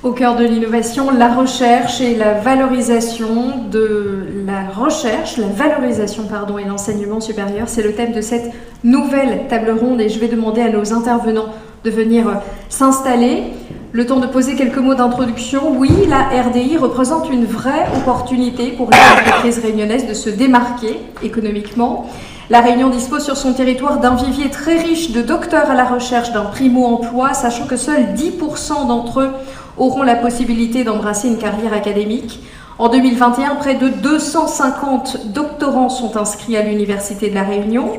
Au cœur de l'innovation, la recherche et la valorisation et l'enseignement supérieur. C'est le thème de cette nouvelle table ronde et je vais demander à nos intervenants de venir s'installer. Le temps de poser quelques mots d'introduction. Oui, la RDI représente une vraie opportunité pour les entreprises réunionnaises de se démarquer économiquement. La Réunion dispose sur son territoire d'un vivier très riche de docteurs à la recherche d'un primo-emploi, sachant que seuls 10% d'entre eux auront la possibilité d'embrasser une carrière académique. En 2021, près de 250 doctorants sont inscrits à l'Université de La Réunion.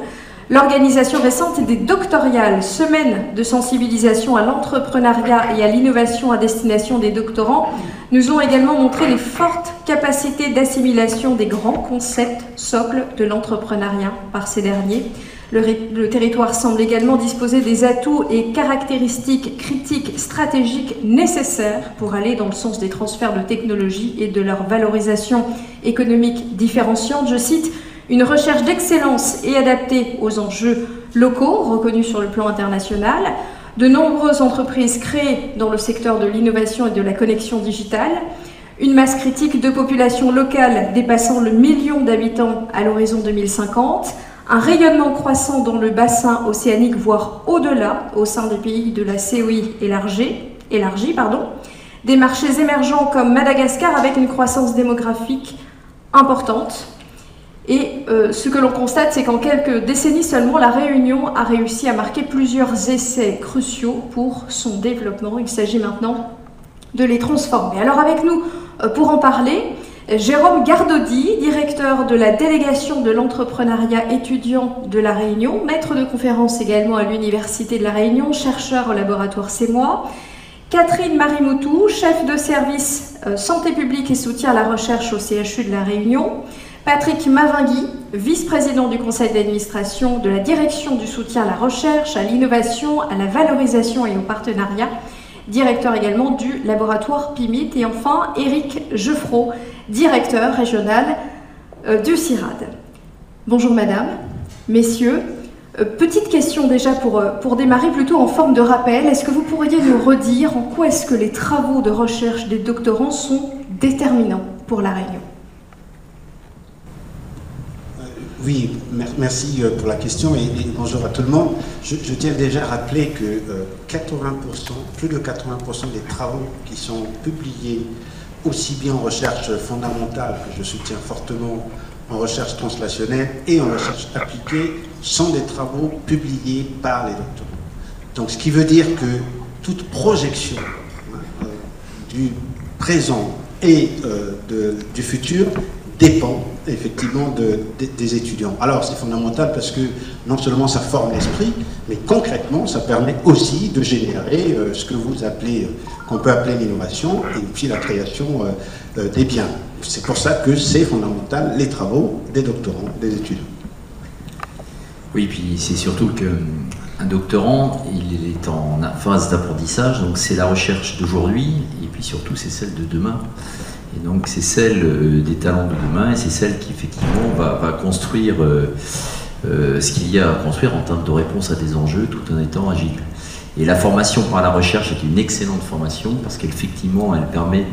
L'organisation récente des Doctoriales, semaines de sensibilisation à l'entrepreneuriat et à l'innovation à destination des doctorants, nous ont également montré les fortes capacités d'assimilation des grands concepts socles de l'entrepreneuriat par ces derniers. Le territoire semble également disposer des atouts et caractéristiques critiques stratégiques nécessaires pour aller dans le sens des transferts de technologies et de leur valorisation économique différenciante. Je cite: une recherche d'excellence et adaptée aux enjeux locaux, reconnus sur le plan international, de nombreuses entreprises créées dans le secteur de l'innovation et de la connexion digitale, une masse critique de population locale dépassant le million d'habitants à l'horizon 2050, un rayonnement croissant dans le bassin océanique, voire au-delà, au sein des pays de la COI élargie, des marchés émergents comme Madagascar avec une croissance démographique importante. Et ce que l'on constate, c'est qu'en quelques décennies seulement, la Réunion a réussi à marquer plusieurs essais cruciaux pour son développement. Il s'agit maintenant de les transformer. Alors avec nous, pour en parler, Jérôme Gardaudy, directeur de la délégation de l'entrepreneuriat étudiant de La Réunion, maître de conférence également à l'Université de La Réunion, chercheur au laboratoire CEMOA. Catherine Marimoutou, chef de service santé publique et soutien à la recherche au CHU de La Réunion. Patrick Mavingui, vice-président du conseil d'administration de la direction du soutien à la recherche, à l'innovation, à la valorisation et au partenariat, directeur également du laboratoire PIMIT. Et enfin, Éric Geoffroy, directeur régional du CIRAD. Bonjour madame, messieurs. Petite question déjà pour démarrer, plutôt en forme de rappel. Est-ce que vous pourriez nous redire en quoi est-ce que les travaux de recherche des doctorants sont déterminants pour La Réunion ? Oui, merci pour la question et bonjour à tout le monde. Je tiens déjà à rappeler que plus de 80% des travaux qui sont publiés, aussi bien en recherche fondamentale, que je soutiens fortement, en recherche translationnelle et en recherche appliquée, sont des travaux publiés par les doctorants. Donc ce qui veut dire que toute projection du présent et du futur dépend effectivement des étudiants. Alors c'est fondamental parce que non seulement ça forme l'esprit, mais concrètement ça permet aussi de générer ce que vous appelez, qu'on peut appeler l'innovation et puis la création des biens. C'est pour ça que c'est fondamental les travaux des doctorants, des étudiants. Oui, puis c'est surtout qu'un doctorant, il est en phase d'apprentissage, donc c'est la recherche d'aujourd'hui et puis surtout c'est celle de demain. Et donc c'est celle des talents de demain et c'est celle qui effectivement va construire ce qu'il y a à construire en termes de réponse à des enjeux tout en étant agile. Et la formation par la recherche est une excellente formation parce qu'effectivement elle permet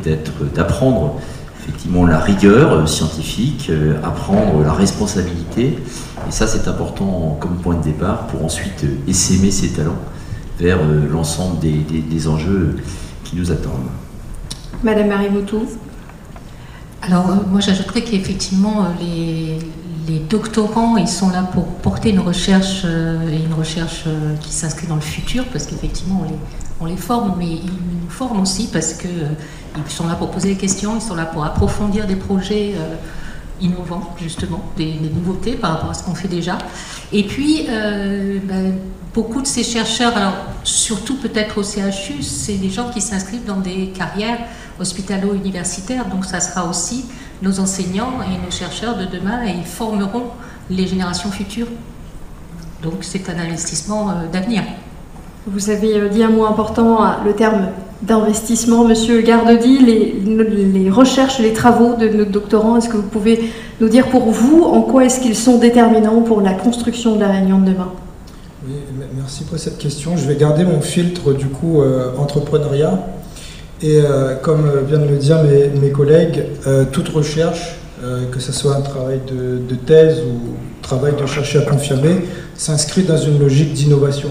d'apprendre effectivement la rigueur scientifique, apprendre la responsabilité. Et ça c'est important comme point de départ pour ensuite essaimer ses talents vers l'ensemble des enjeux qui nous attendent. Madame Marimoutou. Alors, moi j'ajouterais qu'effectivement les doctorants, ils sont là pour porter une recherche qui s'inscrit dans le futur, parce qu'effectivement on les forme, mais ils nous forment aussi parce qu'ils sont là pour poser des questions, ils sont là pour approfondir des projets innovants, justement, des nouveautés par rapport à ce qu'on fait déjà. Et puis, beaucoup de ces chercheurs, alors surtout peut-être au CHU, c'est des gens qui s'inscrivent dans des carrières hospitalo-universitaires, donc ça sera aussi nos enseignants et nos chercheurs de demain et ils formeront les générations futures. Donc c'est un investissement d'avenir. Vous avez dit un mot important, le terme d'investissement, Monsieur Gardaudy, les recherches, les travaux de nos doctorants. Est-ce que vous pouvez nous dire pour vous en quoi est-ce qu'ils sont déterminants pour la construction de La Réunion de demain? Oui, merci pour cette question. Je vais garder mon filtre du coup entrepreneuriat. Et comme viennent de le dire mes collègues, toute recherche, que ce soit un travail de thèse ou travail de chercher à confirmer, s'inscrit dans une logique d'innovation,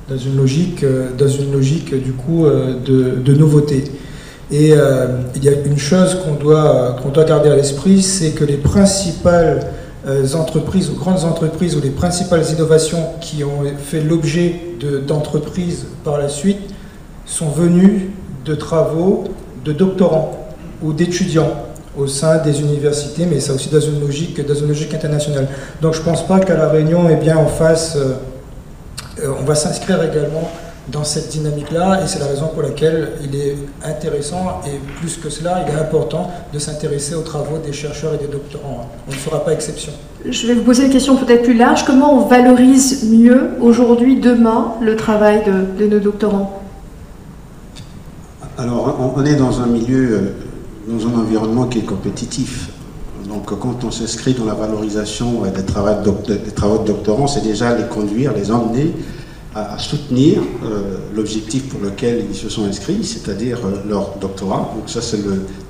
dans une logique du coup de nouveauté. Et il y a une chose qu'on doit garder à l'esprit, c'est que les principales entreprises ou grandes entreprises ou les principales innovations qui ont fait l'objet d'entreprises par la suite sont venues de travaux de doctorants ou d'étudiants au sein des universités, mais ça aussi dans une logique internationale. Donc je ne pense pas qu'à La Réunion, eh bien, on va s'inscrire également dans cette dynamique-là, et c'est la raison pour laquelle il est intéressant, et plus que cela, il est important de s'intéresser aux travaux des chercheurs et des doctorants. On ne fera pas exception. Je vais vous poser une question peut-être plus large. Comment on valorise mieux, aujourd'hui, demain, le travail de nos doctorants? Alors, on est dans un milieu, dans un environnement qui est compétitif. Donc, quand on s'inscrit dans la valorisation des travaux de doctorants, c'est déjà les conduire, les emmener à soutenir l'objectif pour lequel ils se sont inscrits, c'est-à-dire leur doctorat. Donc ça, c'est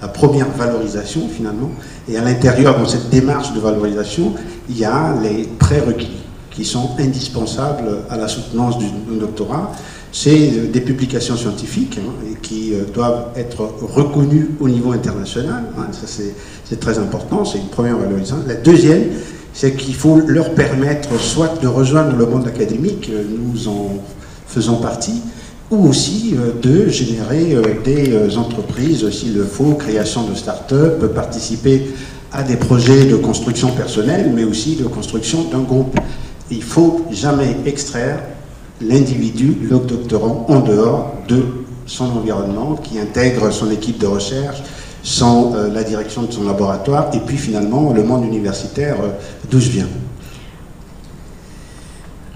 la première valorisation, finalement. Et à l'intérieur, dans cette démarche de valorisation, il y a les prérequis qui sont indispensables à la soutenance d'un doctorat. C'est des publications scientifiques et qui doivent être reconnues au niveau international. Ça, c'est très important, c'est une première valorisation. La deuxième, c'est qu'il faut leur permettre soit de rejoindre le monde académique, nous en faisons partie, ou aussi de générer des entreprises, s'il le faut, création de start-up, participer à des projets de construction personnelle, mais aussi de construction d'un groupe. Il ne faut jamais extraire l'individu, le doctorant, en dehors de son environnement, qui intègre son équipe de recherche, la direction de son laboratoire, et puis finalement le monde universitaire d'où je viens.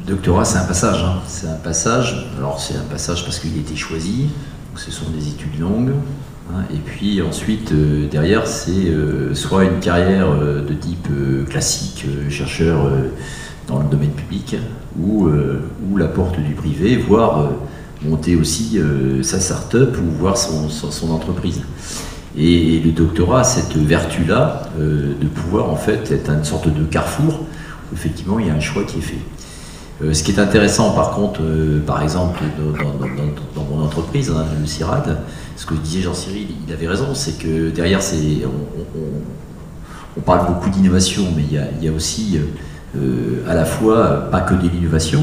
Le doctorat, c'est un passage. C'est un passage. Alors c'est un passage parce qu'il a été choisi. Donc, ce sont des études longues. Et puis ensuite, derrière, c'est soit une carrière de type classique, chercheur dans le domaine public, ou la porte du privé, voire monter aussi sa start-up ou voir son entreprise. Et le doctorat a cette vertu-là de pouvoir en fait être une sorte de carrefour où effectivement il y a un choix qui est fait. Ce qui est intéressant par contre, par exemple dans mon entreprise, le CIRAD, ce que disait Jean-Cyril, il avait raison, c'est que derrière on parle beaucoup d'innovation, mais il y a aussi à la fois pas que de l'innovation.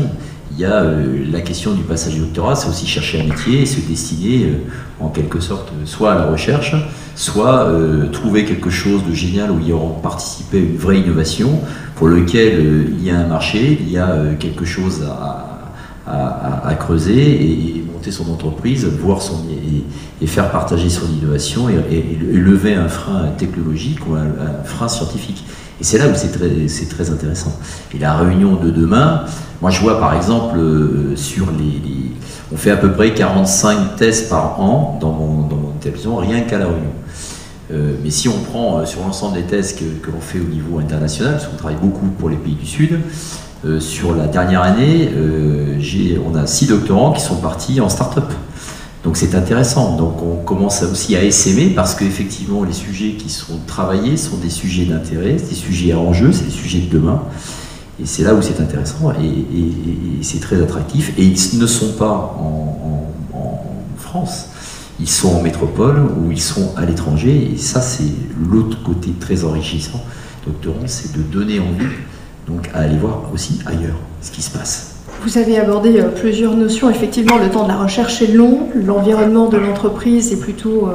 Il y a la question du passage du doctorat, c'est aussi chercher un métier et se destiner en quelque sorte soit à la recherche, soit trouver quelque chose de génial où il y aura participé à une vraie innovation pour lequel il y a un marché, il y a quelque chose à creuser et monter son entreprise, et faire partager son innovation et lever un frein technologique ou un frein scientifique. Et c'est là où c'est très intéressant. Et la réunion de demain, moi je vois par exemple on fait à peu près 45 thèses par an dans mon établissement, rien qu'à la Réunion. Mais si on prend sur l'ensemble des thèses que l'on fait au niveau international, parce qu'on travaille beaucoup pour les pays du Sud, sur la dernière année, on a 6 doctorants qui sont partis en start-up. Donc c'est intéressant, donc on commence aussi à essaimer parce qu'effectivement les sujets qui sont travaillés sont des sujets d'intérêt, des sujets à enjeu, c'est des sujets de demain. Et c'est là où c'est intéressant et c'est très attractif. Et ils ne sont pas en France, ils sont en métropole ou ils sont à l'étranger. Et ça c'est l'autre côté très enrichissant, doctorant, c'est de donner envie donc, à aller voir aussi ailleurs ce qui se passe. Vous avez abordé plusieurs notions. Effectivement, le temps de la recherche est long, l'environnement de l'entreprise est plutôt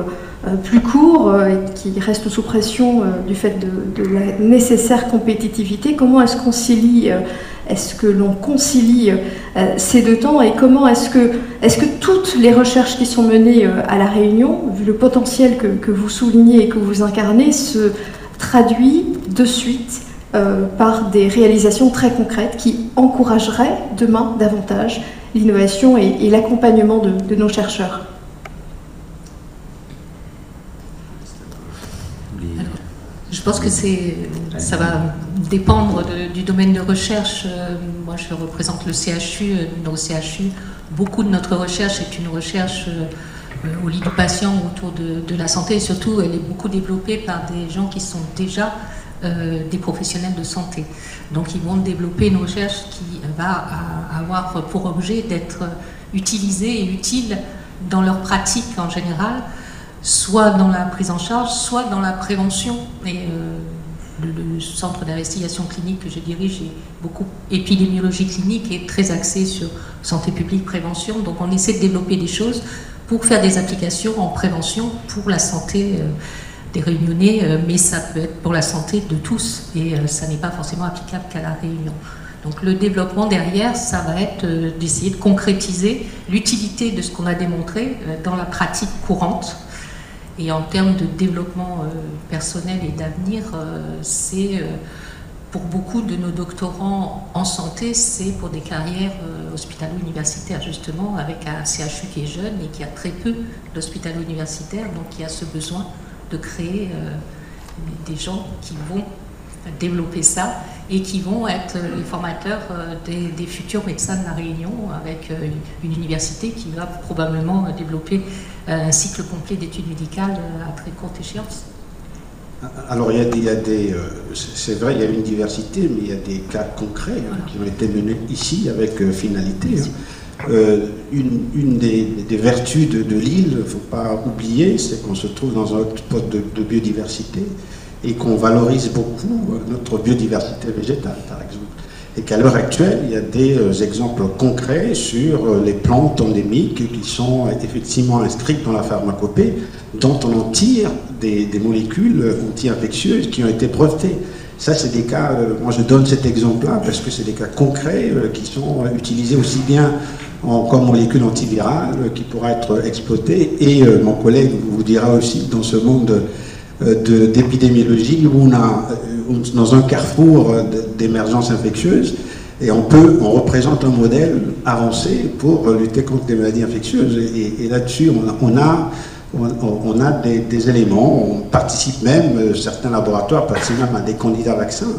plus court et qui reste sous pression du fait de la nécessaire compétitivité. Comment est-ce que l'on concilie ces deux temps et comment est-ce que toutes les recherches qui sont menées à La Réunion, vu le potentiel que vous soulignez et que vous incarnez, se traduit de suite par des réalisations très concrètes qui encourageraient demain davantage l'innovation et l'accompagnement de nos chercheurs? Je pense que ça va dépendre du domaine de recherche. Moi, je représente le CHU. Dans le CHU, beaucoup de notre recherche est une recherche au lit du patient, autour de la santé, et surtout elle est beaucoup développée par des gens qui sont déjà des professionnels de santé. Donc ils vont développer une recherche qui va avoir pour objet d'être utilisée et utile dans leur pratique en général, soit dans la prise en charge, soit dans la prévention. Et le centre d'investigation clinique que je dirige est beaucoup épidémiologie clinique et très axé sur santé publique, prévention. Donc on essaie de développer des choses pour faire des applications en prévention pour la santé des Réunionnais, mais ça peut être pour la santé de tous et ça n'est pas forcément applicable qu'à la Réunion. Donc le développement derrière, ça va être d'essayer de concrétiser l'utilité de ce qu'on a démontré dans la pratique courante. Et en termes de développement personnel et d'avenir, c'est pour beaucoup de nos doctorants en santé, c'est pour des carrières hospitalo-universitaires justement, avec un CHU qui est jeune et qui a très peu d'hospitalo-universitaires, donc il y a ce besoin de créer des gens qui vont développer ça et qui vont être les formateurs des futurs médecins de la Réunion, avec une université qui va probablement développer un cycle complet d'études médicales à très courte échéance. Alors c'est vrai, il y a une diversité, mais il y a des cas concrets qui ont été menés ici avec finalité. Une des vertus de l'île, il ne faut pas oublier, c'est qu'on se trouve dans un hotspot de biodiversité et qu'on valorise beaucoup notre biodiversité végétale, par exemple. Et qu'à l'heure actuelle, il y a des exemples concrets sur les plantes endémiques qui sont effectivement inscrites dans la pharmacopée, dont on en tire des molécules anti-infectieuses qui ont été brevetées. Ça, c'est des cas, moi je donne cet exemple-là parce que c'est des cas concrets qui sont utilisés aussi bien comme molécule antivirale qui pourra être exploitée. Et mon collègue vous dira aussi, dans ce monde d'épidémiologie où on a dans un carrefour d'émergence infectieuse, et on représente un modèle avancé pour lutter contre les maladies infectieuses. Et là-dessus, on a des éléments, on participe même, certains laboratoires participent même à des candidats vaccins.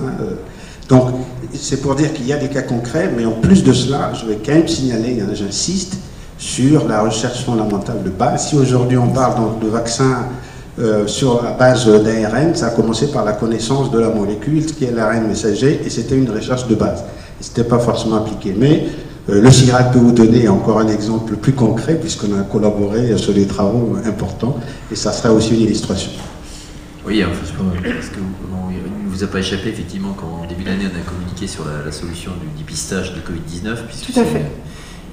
Donc, c'est pour dire qu'il y a des cas concrets, mais en plus de cela, je vais quand même signaler, j'insiste, sur la recherche fondamentale de base. Si aujourd'hui on parle donc de vaccins sur la base d'ARN, ça a commencé par la connaissance de la molécule, qui est l'ARN messager, et c'était une recherche de base. Ce n'était pas forcément appliqué. Mais le CIRAD peut vous donner encore un exemple plus concret, puisqu'on a collaboré sur des travaux importants, et ça sera aussi une illustration. Oui, parce que il ne vous a pas échappé, effectivement, qu'en début d'année, on a communiqué sur la solution du dépistage de Covid-19, puisque c'est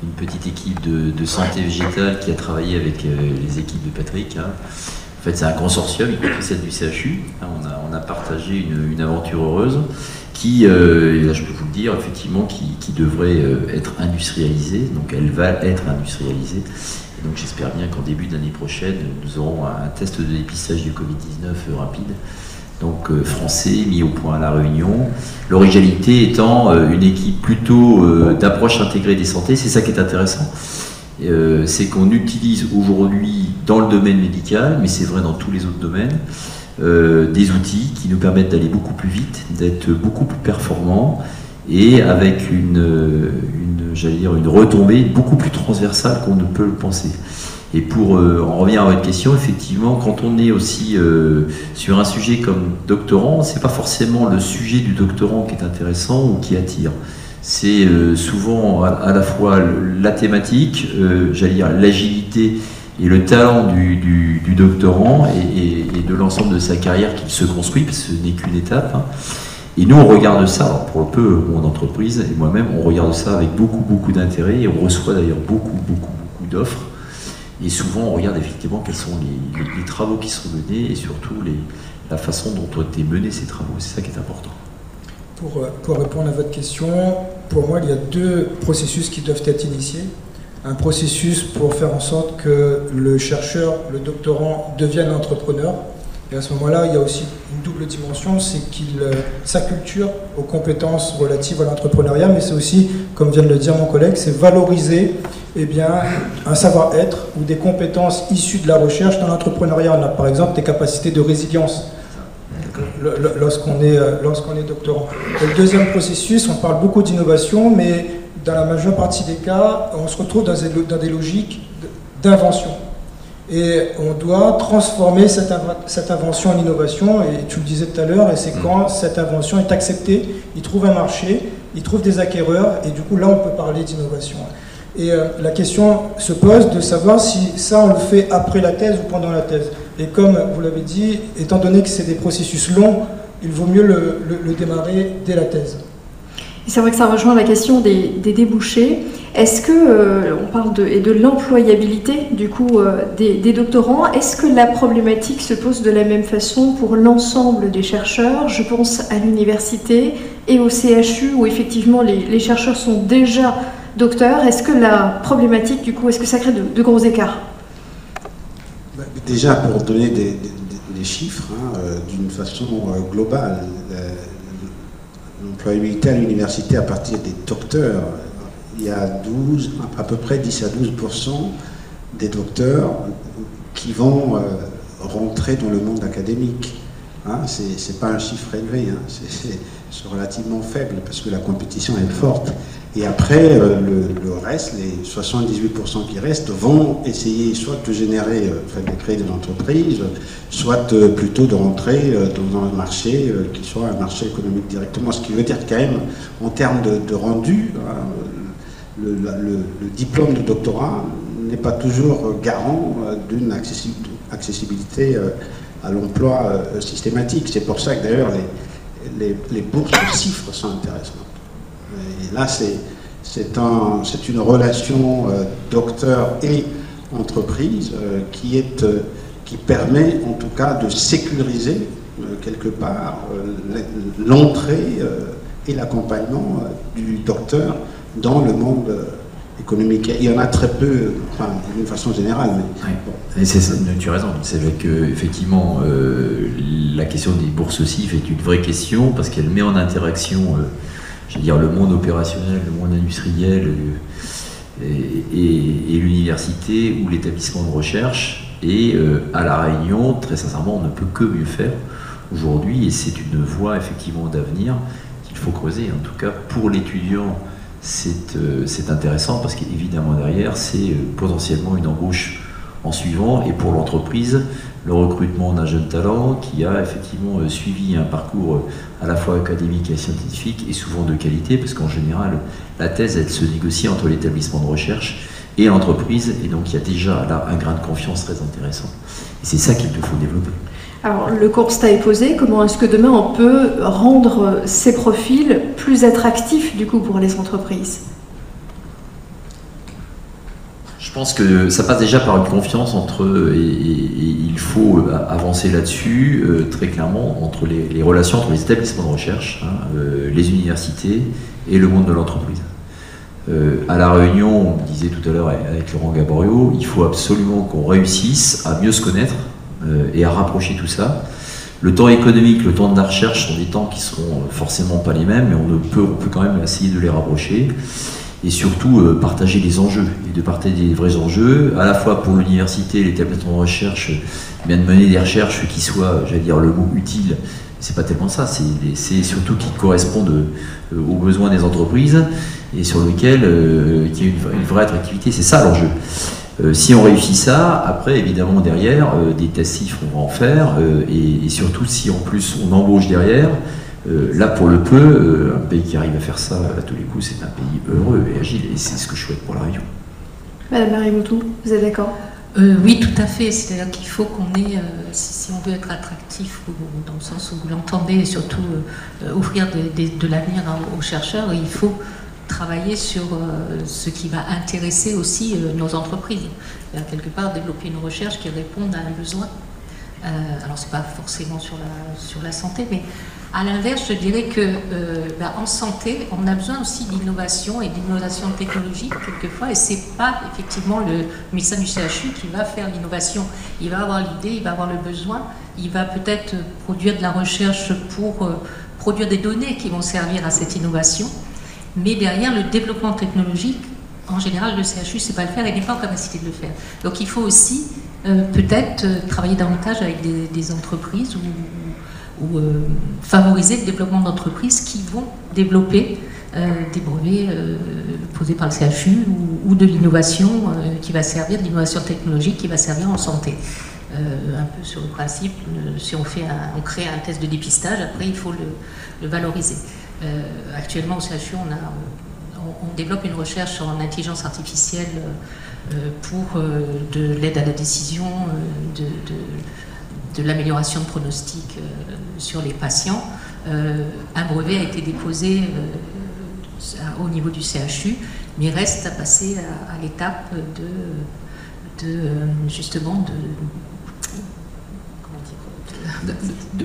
une petite équipe de santé végétale qui a travaillé avec les équipes de Patrick. En fait, c'est un consortium, y compris celle du CHU. On a partagé une aventure heureuse qui, là je peux vous le dire, effectivement, qui devrait être industrialisée. Donc elle va être industrialisée. Et donc j'espère bien qu'en début d'année prochaine, nous aurons un test de dépistage du Covid-19 rapide, donc français, mis au point à La Réunion. L'originalité étant une équipe plutôt d'approche intégrée des santé. C'est ça qui est intéressant. C'est qu'on utilise aujourd'hui dans le domaine médical, mais c'est vrai dans tous les autres domaines, des outils qui nous permettent d'aller beaucoup plus vite, d'être beaucoup plus performants et avec une retombée beaucoup plus transversale qu'on ne peut le penser. Et pour en revenir à votre question, effectivement, quand on est aussi sur un sujet comme doctorant, c'est pas forcément le sujet du doctorant qui est intéressant ou qui attire. C'est souvent à la fois la thématique, l'agilité et le talent du doctorant et de l'ensemble de sa carrière qu'il se construit, parce que ce n'est qu'une étape. Et nous, on regarde ça, alors pour le peu, mon entreprise et moi-même, on regarde ça avec beaucoup d'intérêt et on reçoit d'ailleurs beaucoup d'offres. Et souvent, on regarde effectivement quels sont les travaux qui sont menés et surtout la façon dont ont été menés ces travaux. C'est ça qui est important. Pour répondre à votre question, pour moi, il y a deux processus qui doivent être initiés. Un processus pour faire en sorte que le chercheur, le doctorant, devienne entrepreneur. Et à ce moment-là, il y a aussi une double dimension, c'est qu'il s'acculture aux compétences relatives à l'entrepreneuriat, mais c'est aussi, comme vient de le dire mon collègue, c'est valoriser un savoir-être ou des compétences issues de la recherche dans l'entrepreneuriat. On a par exemple des capacités de résilience lorsqu'on est doctorant. Et le deuxième processus, on parle beaucoup d'innovation, mais dans la majeure partie des cas, on se retrouve dans des logiques d'invention. Et on doit transformer cette invention en innovation, et tu le disais tout à l'heure, et c'est quand cette invention est acceptée, il trouve un marché, il trouve des acquéreurs, et du coup là on peut parler d'innovation. Et la question se pose de savoir si ça on le fait après la thèse ou pendant la thèse. Et comme vous l'avez dit, étant donné que c'est des processus longs, il vaut mieux le démarrer dès la thèse. C'est vrai que ça rejoint la question des débouchés. Est-ce que, on parle de l'employabilité du coup des doctorants, est-ce que la problématique se pose de la même façon pour l'ensemble des chercheurs? Je pense à l'université et au CHU où effectivement les chercheurs sont déjà docteurs. Est-ce que la problématique du coup, est-ce que ça crée de gros écarts? Déjà pour donner des chiffres, d'une façon globale, l'employabilité à l'université à partir des docteurs, il y a à peu près 10 à 12% des docteurs qui vont rentrer dans le monde académique. C'est pas un chiffre élevé, c'est relativement faible parce que la compétition est forte. Et après, le reste, les 78% qui restent, vont essayer soit de générer, de créer des entreprises, soit plutôt de rentrer dans un marché qui soit un marché économique directement. Ce qui veut dire quand même, en termes de rendu, le diplôme de doctorat n'est pas toujours garant d'une accessibilité à l'emploi systématique. C'est pour ça que d'ailleurs les bourses de chiffres sont intéressantes. Et là, c'est une relation docteur et entreprise qui permet en tout cas de sécuriser quelque part l'entrée et l'accompagnement du docteur dans le monde économique. Il y en a très peu, d'une façon générale. Mais, bon. Tu as raison, c'est vrai qu'effectivement, la question des bourses CIF est une vraie question parce qu'elle met en interaction le monde opérationnel, le monde industriel et l'université ou l'établissement de recherche. Et à La Réunion, très sincèrement, on ne peut que mieux faire aujourd'hui. Et c'est une voie effectivement d'avenir qu'il faut creuser. En tout cas, pour l'étudiant, c'est intéressant parce qu'évidemment derrière, c'est potentiellement une embauche en suivant. Et pour l'entreprise, le recrutement d'un jeune talent qui a effectivement suivi un parcours à la fois académique et scientifique et souvent de qualité, parce qu'en général, la thèse, elle se négocie entre l'établissement de recherche et l'entreprise, et donc il y a déjà là un grain de confiance très intéressant. Et c'est ça qu'il te faut développer. Alors, le constat est posé. Comment est-ce que demain on peut rendre ces profils plus attractifs du coup pour les entreprises? Je pense que ça passe déjà par une confiance entre eux et il faut avancer là-dessus très clairement entre les relations entre les établissements de recherche, les universités et le monde de l'entreprise. À La Réunion, on disait tout à l'heure avec Laurent Gaborio, il faut absolument qu'on réussisse à mieux se connaître et à rapprocher tout ça. Le temps économique, le temps de la recherche sont des temps qui seront forcément pas les mêmes, mais on peut quand même essayer de les rapprocher. Et surtout partager les enjeux, et de partager des vrais enjeux, à la fois pour l'université, l'établissement de recherche, bien de mener des recherches qui soient, j'allais dire le mot utile, c'est pas tellement ça, c'est surtout qui correspondent aux besoins des entreprises et sur lesquels qu'il y ait une vraie attractivité, c'est ça l'enjeu. Si on réussit ça, après évidemment derrière, des tests CIF on va en faire, et surtout si en plus on embauche derrière, là, pour le peu, un pays qui arrive à faire ça à tous les coups, c'est un pays heureux et agile, et c'est ce que je souhaite pour La Réunion. Madame Marie-Moutou, vous êtes d'accord? Oui, tout à fait. C'est-à-dire qu'il faut qu'on ait, si on veut être attractif, ou dans le sens où vous l'entendez, et surtout offrir de l'avenir aux chercheurs, il faut travailler sur ce qui va intéresser aussi nos entreprises. Quelque part, développer une recherche qui réponde à un besoin. Alors, c'est pas forcément sur la santé, mais à l'inverse, je dirais que en santé, on a besoin aussi d'innovation et d'innovation technologique quelquefois, et c'est pas effectivement le médecin du CHU qui va faire l'innovation. Il va avoir l'idée, il va avoir le besoin, il va peut-être produire de la recherche pour produire des données qui vont servir à cette innovation, mais derrière le développement technologique, en général, le CHU ne sait pas le faire et n'est pas en capacité de le faire. Donc il faut aussi peut-être travailler davantage avec des entreprises ou favoriser le développement d'entreprises qui vont développer des brevets posés par le CHU ou de l'innovation qui va servir, de l'innovation technologique qui va servir en santé. Un peu sur le principe, si on crée un test de dépistage, après il faut le valoriser. Actuellement au CHU, on développe une recherche en intelligence artificielle pour de l'aide à la décision, de l'amélioration de pronostics sur les patients. Un brevet a été déposé au niveau du CHU, mais reste à passer à l'étape justement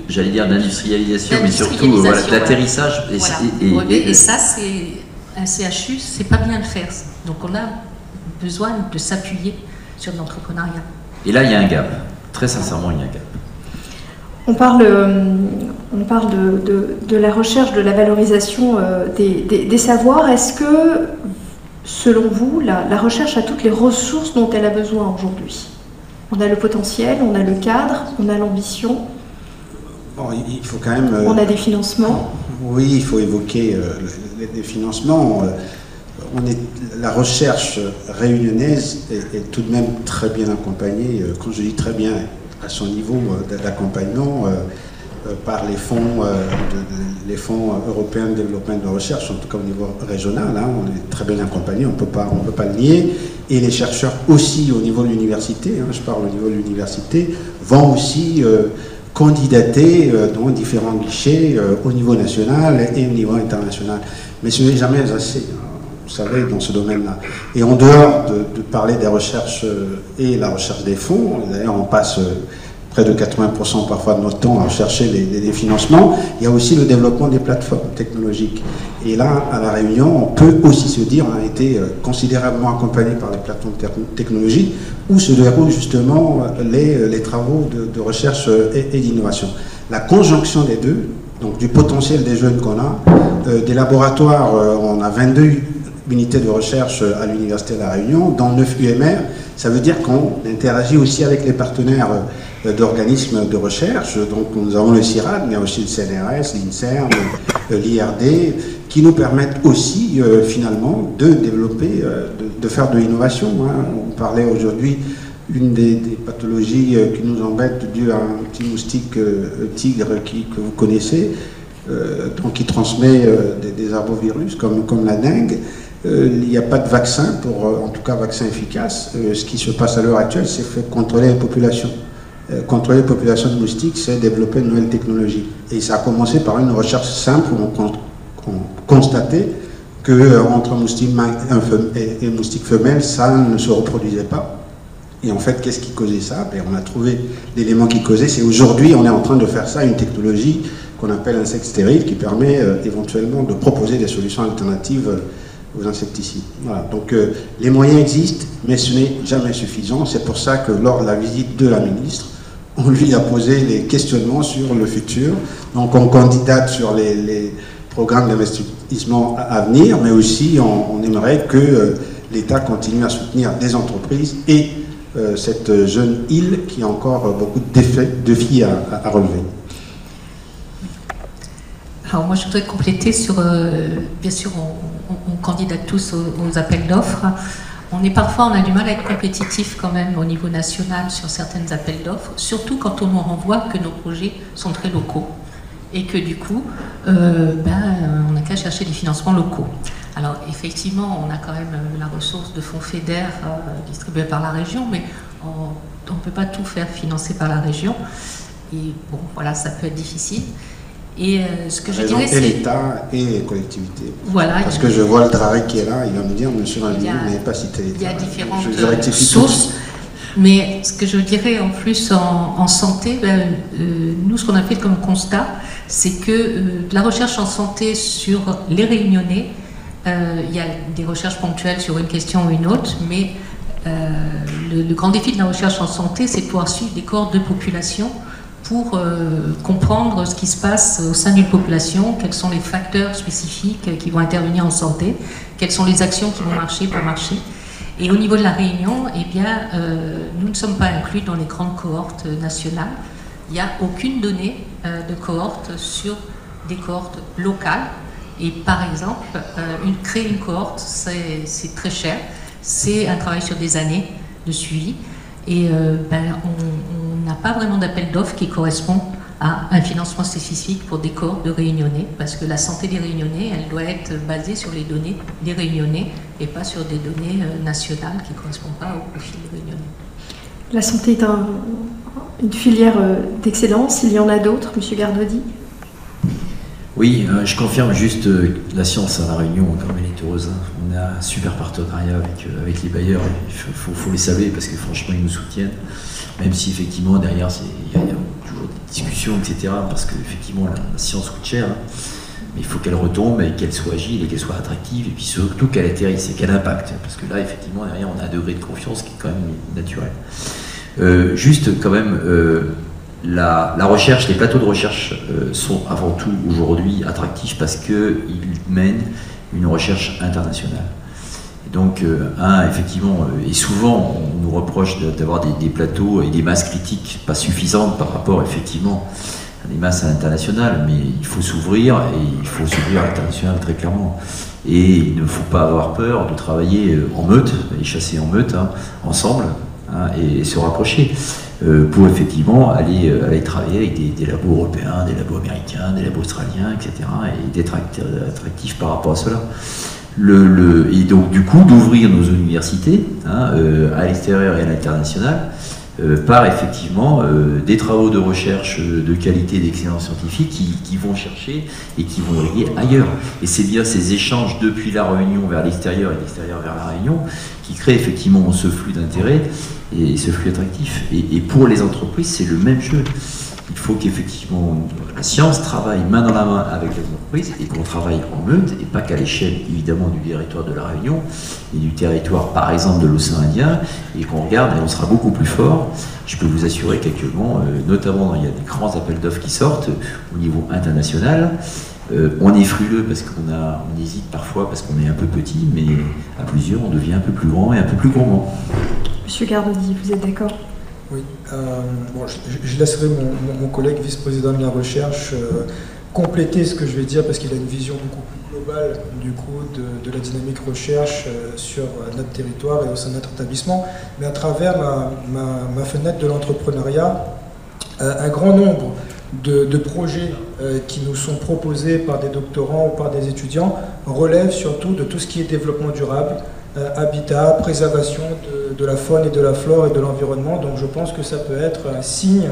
j'allais dire d'industrialisation, mais surtout d'atterrissage. Voilà. Et ça, c'est un CHU, c'est pas bien le faire. Donc on a besoin de s'appuyer sur l'entrepreneuriat. Et là, il y a un gap. Très sincèrement, il y a un gap. On parle de la recherche, de la valorisation des savoirs. Est-ce que, selon vous, la recherche a toutes les ressources dont elle a besoin aujourd'hui? On a le potentiel, on a le cadre, on a l'ambition. Bon, il faut quand même... on a des financements. Oui, il faut évoquer les financements. La recherche réunionnaise est tout de même très bien accompagnée, quand je dis très bien, à son niveau d'accompagnement, par les fonds européens de développement de recherche, en tout cas au niveau régional. Hein, on est très bien accompagné, on peut pas le nier. Et les chercheurs aussi au niveau de l'université, je parle au niveau de l'université, vont aussi candidater dans différents guichets au niveau national et au niveau international. Mais ce n'est jamais assez, vous savez, dans ce domaine-là. Et en dehors de parler des recherches et la recherche des fonds, d'ailleurs on passe près de 80% parfois de notre temps à rechercher les financements, il y a aussi le développement des plateformes technologiques. Et là, à La Réunion, on peut aussi se dire, on a été considérablement accompagné par les plateformes technologiques où se déroulent justement les travaux de recherche et d'innovation. La conjonction des deux, donc du potentiel des jeunes qu'on a, des laboratoires, on a 22 unités de recherche à l'Université de La Réunion, dans 9 UMR, ça veut dire qu'on interagit aussi avec les partenaires d'organismes de recherche. Donc nous avons le CIRAD, mais aussi le CNRS, l'INSERM, l'IRD, qui nous permettent aussi finalement de développer, de faire de l'innovation. On parlait aujourd'hui, une des pathologies qui nous embête due à un petit moustique tigre que vous connaissez, donc qui transmet des arbovirus comme la dengue. Il n'y a pas de vaccin, en tout cas vaccin efficace. Ce qui se passe à l'heure actuelle, c'est contrôler les populations. Contrôler les populations de moustiques, c'est développer une nouvelle technologie. Et ça a commencé par une recherche simple où on constatait qu'entre moustique mâle et moustique femelle, ça ne se reproduisait pas. Et en fait, qu'est-ce qui causait ça? On a trouvé l'élément qui causait. C'est aujourd'hui, on est en train de faire ça, une technologie qu'on appelle insecte stérile, qui permet éventuellement de proposer des solutions alternatives aux insecticides. Voilà. Donc les moyens existent, mais ce n'est jamais suffisant. C'est pour ça que lors de la visite de la ministre, on lui a posé les questionnements sur le futur. Donc on candidate sur les programmes d'investissement à venir, mais aussi on aimerait que l'État continue à soutenir des entreprises et cette jeune île qui a encore beaucoup de défis à relever. Alors moi je voudrais compléter sur, bien sûr on candidate tous aux appels d'offres. On a du mal à être compétitif quand même au niveau national sur certains appels d'offres, surtout quand on nous renvoie que nos projets sont très locaux et que du coup, on n'a qu'à chercher des financements locaux. Alors effectivement, on a quand même la ressource de fonds FEDER distribués par la région, mais on ne peut pas tout faire financer par la région. Et bon, voilà, ça peut être difficile. Et ce que je dirais, c'est l'État et les collectivités. Voilà. Parce que je vois le Drari qui est là, il va me dire, monsieur Rally, vous n'avez pas cité l'État. Il y a différentes sources. Mais ce que je dirais en plus en santé, nous, ce qu'on a fait comme constat, c'est que la recherche en santé sur les Réunionnais, il y a des recherches ponctuelles sur une question ou une autre, mais le grand défi de la recherche en santé, c'est de pouvoir suivre des cohortes de population pour comprendre ce qui se passe au sein d'une population, quels sont les facteurs spécifiques qui vont intervenir en santé, quelles sont les actions qui vont marcher, pas marcher. Et au niveau de la Réunion, nous ne sommes pas inclus dans les grandes cohortes nationales. Il n'y a aucune donnée de cohorte sur des cohortes locales. Et par exemple, créer une cohorte, c'est très cher, c'est un travail sur des années de suivi, et on n'a pas vraiment d'appel d'offres qui correspond à un financement spécifique pour des cohortes de Réunionnais, parce que la santé des Réunionnais, elle doit être basée sur les données des Réunionnais et pas sur des données nationales qui ne correspondent pas au profil réunionnais. La santé est une filière d'excellence, il y en a d'autres, M. Gardaudy? Oui, je confirme juste la science à La Réunion, comme elle est heureuse. On a un super partenariat avec les bailleurs, il faut les saluer parce que franchement ils nous soutiennent, même si effectivement derrière il y a toujours des discussions, etc. Parce que effectivement la science coûte cher, hein, mais il faut qu'elle retombe et qu'elle soit agile et qu'elle soit attractive et puis surtout qu'elle atterrisse et qu'elle impacte. Parce que là effectivement derrière on a un degré de confiance qui est quand même naturel. Juste quand même... La recherche, les plateaux de recherche sont avant tout aujourd'hui attractifs parce qu'ils mènent une recherche internationale. Et donc, effectivement, et souvent on nous reproche d'avoir des plateaux et des masses critiques pas suffisantes par rapport effectivement à des masses internationales, mais il faut s'ouvrir et il faut s'ouvrir à l'international très clairement. Et il ne faut pas avoir peur de travailler en meute, et chasser en meute, ensemble, et se rapprocher. Pour effectivement aller travailler avec des labos européens, des labos américains, des labos australiens, etc. et d'être attractif par rapport à cela. Et donc du coup d'ouvrir nos universités à l'extérieur et à l'international par effectivement des travaux de recherche de qualité et d'excellence scientifique qui vont chercher et qui vont irriguer ailleurs. Et c'est bien ces échanges depuis la Réunion vers l'extérieur et l'extérieur vers la Réunion qui créent effectivement ce flux d'intérêt et ce flux attractif. Et pour les entreprises, c'est le même jeu. Il faut qu'effectivement la science travaille main dans la main avec les entreprises et qu'on travaille en meute, et pas qu'à l'échelle évidemment du territoire de la Réunion et du territoire par exemple de l'océan Indien, et qu'on regarde et on sera beaucoup plus fort. Je peux vous assurer qu'actuellement, notamment il y a des grands appels d'offres qui sortent au niveau international. On est frileux parce qu'on hésite parfois parce qu'on est un peu petit, mais à plusieurs on devient un peu plus grand et un peu plus gourmand. Monsieur Gardaudy, vous êtes d'accord? Oui, je laisserai mon collègue vice-président de la recherche compléter ce que je vais dire parce qu'il a une vision beaucoup plus globale du coup de la dynamique recherche sur notre territoire et au sein de notre établissement. Mais à travers ma fenêtre de l'entrepreneuriat, un grand nombre de projets qui nous sont proposés par des doctorants ou par des étudiants relèvent surtout de tout ce qui est développement durable, habitat, préservation de la faune et de la flore et de l'environnement. Donc je pense que ça peut être un signe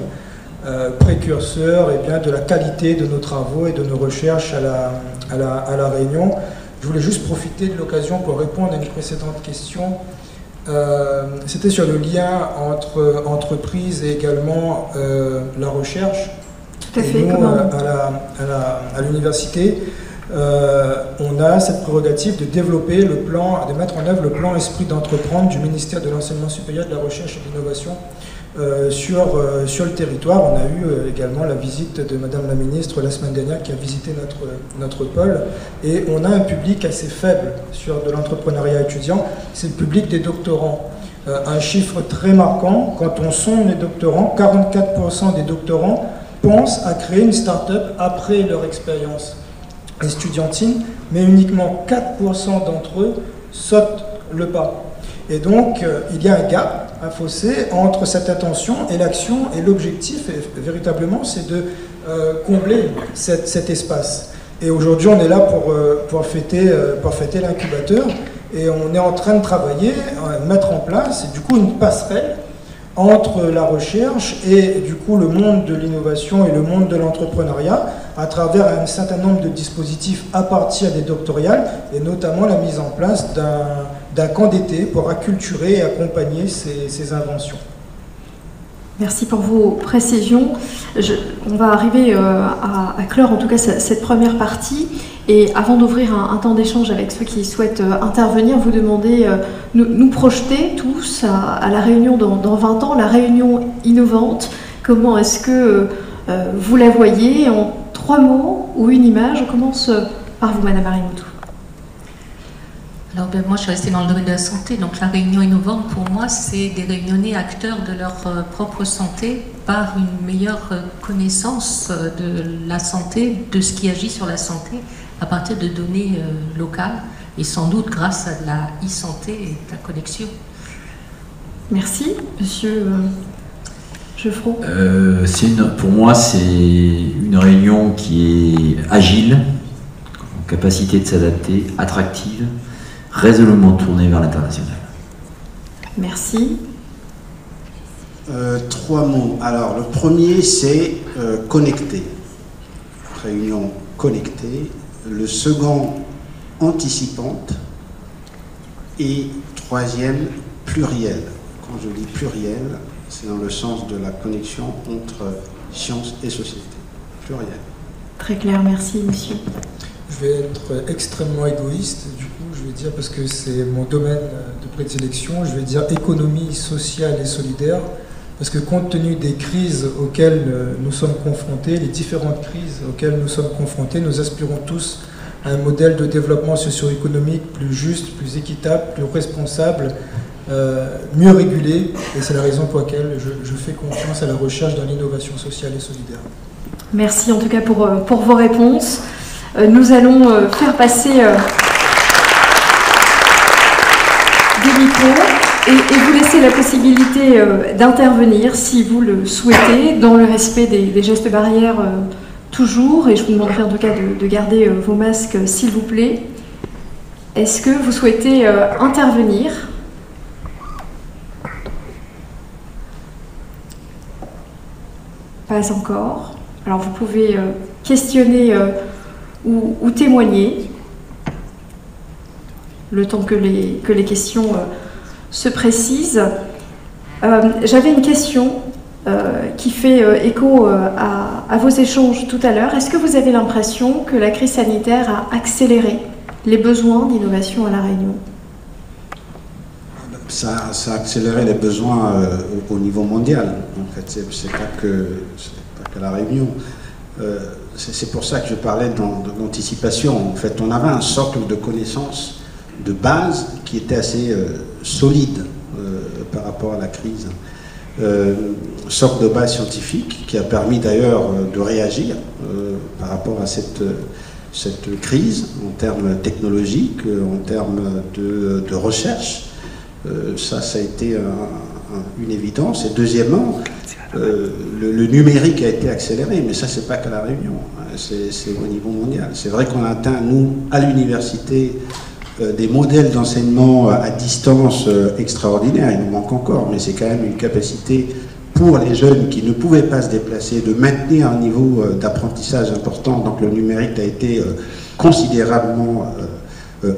précurseur de la qualité de nos travaux et de nos recherches à la Réunion. Je voulais juste profiter de l'occasion pour répondre à une précédente question. C'était sur le lien entre entreprise et également la recherche. Tout à fait. Nous, à l'université, on a cette prérogative de développer le plan, de mettre en œuvre le plan Esprit d'entreprendre du ministère de l'Enseignement supérieur, de la Recherche et de l'Innovation sur le territoire. On a eu également la visite de Madame la Ministre la semaine dernière qui a visité notre pôle, et on a un public assez faible sur de l'entrepreneuriat étudiant, c'est le public des doctorants. Un chiffre très marquant, quand on sonde les doctorants, 44% des doctorants pensent à créer une start-up après leur expérience estudiantine, mais uniquement 4% d'entre eux sautent le pas. Et donc, il y a un gap, un fossé entre cette intention et l'action, et l'objectif, véritablement, c'est de combler cet espace. Et aujourd'hui, on est là pour fêter l'incubateur, et on est en train de travailler, mettre en place, du coup, une passerelle entre la recherche et du coup le monde de l'innovation et le monde de l'entrepreneuriat à travers un certain nombre de dispositifs à partir des doctorales, et notamment la mise en place d'un camp d'été pour acculturer et accompagner ces inventions. Merci pour vos précisions. On va arriver à clore en tout cas cette première partie. Et avant d'ouvrir un temps d'échange avec ceux qui souhaitent intervenir, vous demandez, nous projeter tous à la Réunion dans 20 ans, la Réunion innovante. Comment est-ce que vous la voyez en 3 mots ou une image? On commence par vous, Madame Arimoudou. Alors moi je suis restée dans le domaine de la santé, donc la Réunion innovante pour moi c'est des Réunionnais acteurs de leur propre santé par une meilleure connaissance de la santé, de ce qui agit sur la santé à partir de données locales et sans doute grâce à de la e-santé et de la connexion. Merci, monsieur Geoffroy. Pour moi, c'est une réunion qui est agile, en capacité de s'adapter, attractive, résolument tournée vers l'international. Merci. 3 mots. Alors, le premier, c'est connecter. Réunion connectée. Le second, anticipante. Et 3e, pluriel. Quand je dis pluriel, c'est dans le sens de la connexion entre science et société. Pluriel. Très clair, merci, monsieur. Je vais être extrêmement égoïste, du coup, je vais dire, parce que c'est mon domaine de prédilection, je vais dire économie sociale et solidaire, parce que compte tenu des crises auxquelles nous sommes confrontés, les différentes crises auxquelles nous sommes confrontés, nous aspirons tous à un modèle de développement socio-économique plus juste, plus équitable, plus responsable, mieux régulé, et c'est la raison pour laquelle je fais confiance à la recherche dans l'innovation sociale et solidaire. Merci en tout cas pour vos réponses. Nous allons faire passer des micros et vous laisser la possibilité d'intervenir si vous le souhaitez, dans le respect des gestes barrières toujours, et je vous demanderai en tout cas de garder vos masques s'il vous plaît. Est-ce que vous souhaitez intervenir ? Pas encore. Alors vous pouvez questionner ou témoigner le temps que les questions se précisent. J'avais une question qui fait écho à vos échanges tout à l'heure. Est-ce que vous avez l'impression que la crise sanitaire a accéléré les besoins d'innovation à La Réunion ? Ça a accéléré les besoins au niveau mondial. En fait, c'est pas que La Réunion. C'est pour ça que je parlais d'anticipation. En fait, on avait un socle de connaissances de base qui était assez solide par rapport à la crise. Socle de base scientifique qui a permis d'ailleurs de réagir par rapport à cette crise en termes technologiques, en termes de recherche. Ça a été une évidence. Et deuxièmement, le numérique a été accéléré, mais ça, c'est pas qu'à La Réunion, c'est au niveau mondial. C'est vrai qu'on a atteint, nous, à l'université, des modèles d'enseignement à distance extraordinaires. Il nous manque encore, mais c'est quand même une capacité pour les jeunes qui ne pouvaient pas se déplacer de maintenir un niveau d'apprentissage important. Donc le numérique a été considérablement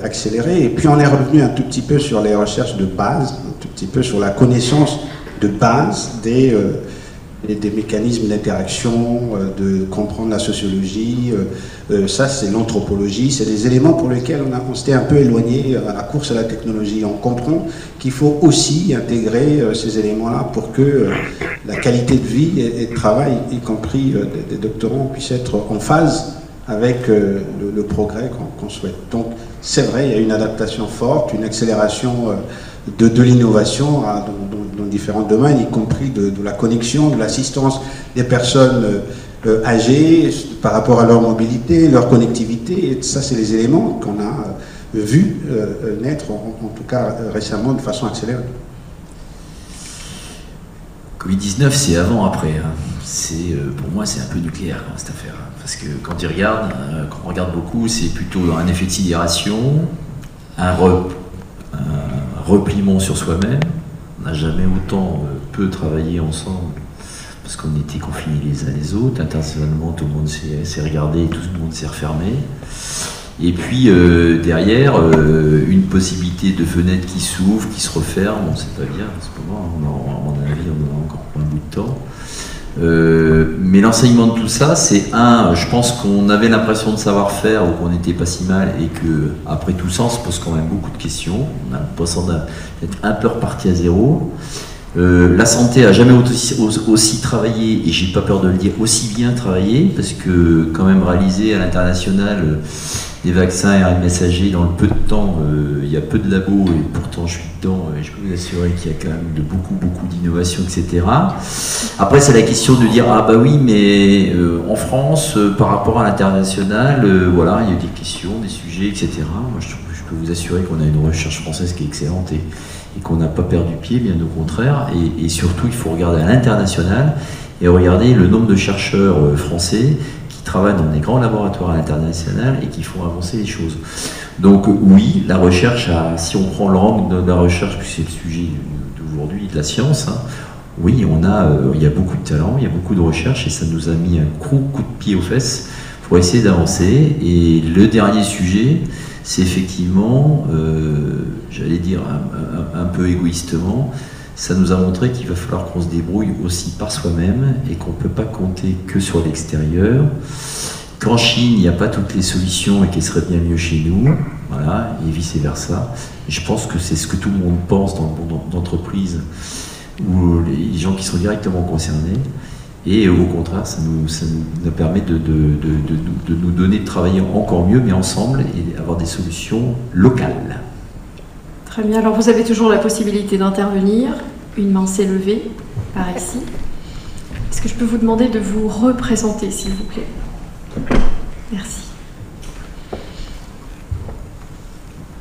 accéléré. Et puis on est revenu un tout petit peu sur les recherches de base, un tout petit peu sur la connaissance de base des mécanismes d'interaction, de comprendre la sociologie. Ça, c'est l'anthropologie. C'est des éléments pour lesquels on s'était un peu éloigné à la course à la technologie. On comprend qu'il faut aussi intégrer ces éléments-là pour que la qualité de vie et de travail, y compris des doctorants, puisse être en phase avec le progrès qu'on souhaite. Donc, c'est vrai, il y a une adaptation forte, une accélération de l'innovation dans différents domaines, y compris de la connexion, de l'assistance des personnes âgées par rapport à leur mobilité, leur connectivité. Et ça, c'est les éléments qu'on a vus naître, en tout cas récemment, de façon accélérée. Covid-19, c'est avant, après. Hein. Pour moi, c'est un peu nucléaire, cette affaire. Parce que quand on regarde beaucoup, c'est plutôt un effet de sidération, un repliement sur soi-même. On n'a jamais autant peu travaillé ensemble parce qu'on était confinés les uns les autres. Internationalement, tout le monde s'est regardé, tout le monde s'est refermé. Et puis derrière, une possibilité de fenêtre qui s'ouvre, qui se referme, on ne sait pas bien, en ce moment, à mon avis, on a encore un bout de temps. Mais l'enseignement de tout ça, c'est je pense qu'on avait l'impression de savoir faire ou qu'on n'était pas si mal et que après tout ça, on se pose quand même beaucoup de questions. On a l'impression d'être un peu reparti à zéro. La santé a jamais aussi travaillé, et j'ai pas peur de le dire, aussi bien travaillé, parce que quand même réaliser à l'international des vaccins ARN messagers dans le peu de temps, il y a peu de labos, et pourtant je suis dedans, et je peux vous assurer qu'il y a quand même beaucoup d'innovations, etc. Après, c'est la question de dire, ah bah oui, mais en France, par rapport à l'international, voilà, il y a des questions, des sujets, etc. Moi, je peux vous assurer qu'on a une recherche française qui est excellente, et qu'on n'a pas perdu pied, bien au contraire, et surtout, il faut regarder à l'international, et regarder le nombre de chercheurs français qui travaillent dans des grands laboratoires à l'international et qui font avancer les choses. Donc oui, la recherche, si on prend l'angle de la recherche, puisque c'est le sujet d'aujourd'hui de la science, hein, oui, il y a beaucoup de talent, il y a beaucoup de recherche, et ça nous a mis un coup de pied aux fesses pour essayer d'avancer. Et le dernier sujet, c'est effectivement, j'allais dire un peu égoïstement, ça nous a montré qu'il va falloir qu'on se débrouille aussi par soi-même et qu'on ne peut pas compter que sur l'extérieur, qu'en Chine, il n'y a pas toutes les solutions et qu'elles seraient bien mieux chez nous, voilà, et vice-versa. Je pense que c'est ce que tout le monde pense dans le monde d'entreprise, ou les gens qui sont directement concernés, et au contraire, ça nous permet de nous donner de travailler encore mieux, mais ensemble, et avoir des solutions locales. Très bien, alors vous avez toujours la possibilité d'intervenir. Une main s'est levée, par ici. Est-ce que je peux vous demander de vous représenter, s'il vous plaît? Merci.